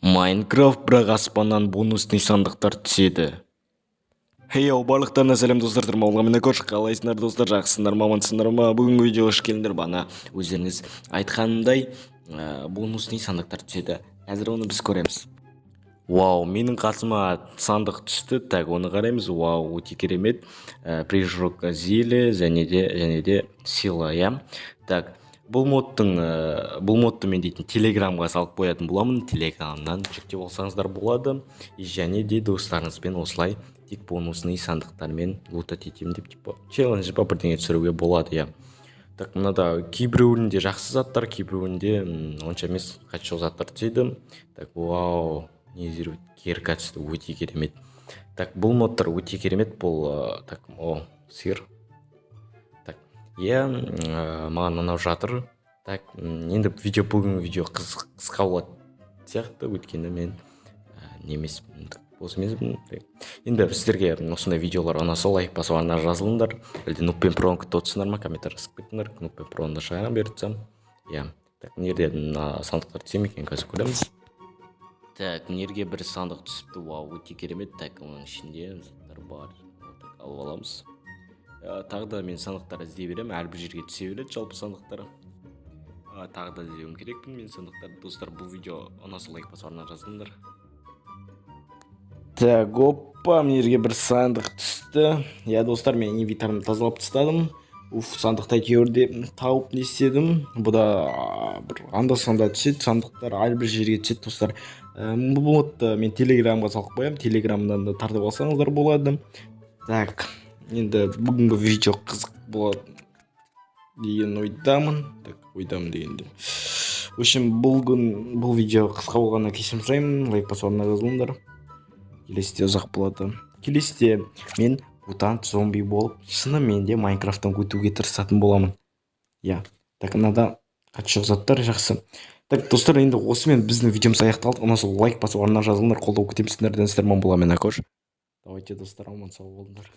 Майнкрафт бірақ аспаннан бонусный сандықтар түседі. Хей, барлықтарына сәлем достар, мен көш қалайсыңдар достар, жақсысыңдар ма, амансыңдар ма? Бүгінгі видео hoş келдіңдер. Бана өздеріңіз айтқанымдай бонусный сандықтар түседі. Қазір оны біз көреміз. Вау, менің қасыма сандық түсті. Так, оны қараймыз. Вау, өте керемет. Прыжок зеле және де сила, я. Так, бұл модты мен дейтін телеграмға салып қоятын боламын. Телеграмнан жүктеп алсаңыздар болады. Және де достарыңызбен осылай тек бонусный сандықтармен лутать етемін деп челлендж ба бірдеңе түсіруге болады, я. Так, мынада кейбіреуінде жақсы заттар, кейбіреуінде онша емес қачық заттар түседі. Так, вау, незер керка түсті, өте керемет. Так, бұл модтар өте керемет. Бұл так, сыр. Так, маған анау жатыр. Так, енді бүгінгі видео қысқа болады сияқты, өткенде мен немес осы мен. Енді сіздерге осындай видеолар ұнаса лайк басуына жазылыңдар. Әлде Нуппен Проны күтіп отырсыңдар ма, комментарий жазып кетіңдер. Нуппен Проны шағын бердім. Так, нерде сандықтар түсем екен, қазір көреміз. Так, нерге бір сандық түсіпті. Вау, өте керемет. Так, оның ішінде заттар бар. Алып аламыз. Тағы да мен сандықтар іздей беремін. Әрбір жерге түсе береді жалпы сандықтар. Тағы да іздеуім керекпін мен сандықтар. Достар, бұл видео ұнаса лайк басуына жазылыңдар. Так, опа, менерге бір сандық түсті. Достар, мен инвентарымды тазалап тастадым. Сандықта әйтеуірде тауып не істедім. Бұда бір анда-санда түседі сандықтар, әрбір жерге түседі достар. Бұл модты мен телеграмға салып қоямын. Телеграмнан да тартып алсаңыздар болады. Так, енді бүгінгі видео қызық болады деген ойдамын. Так, ойдамын дегенде. В общем, бұл видео қысқа болғанына кешірім сұраймын. Лайк басуына жазылыңдар. Келесіде ұзақ болады. Келесіде мен мутант зомби болып, шынымен де Майнкрафттан өтуге тырысатын боламын. Так, мынада қачық заттар жақсы. Так, достар, енді осымен біздің видеомыз аяқталды. Ұнаса лайк басуына жазылыңдар. Қолдау күтемін сіздерден. Сіздер мен боламын, Акош. Давайте, достар, аман сау болыңдар.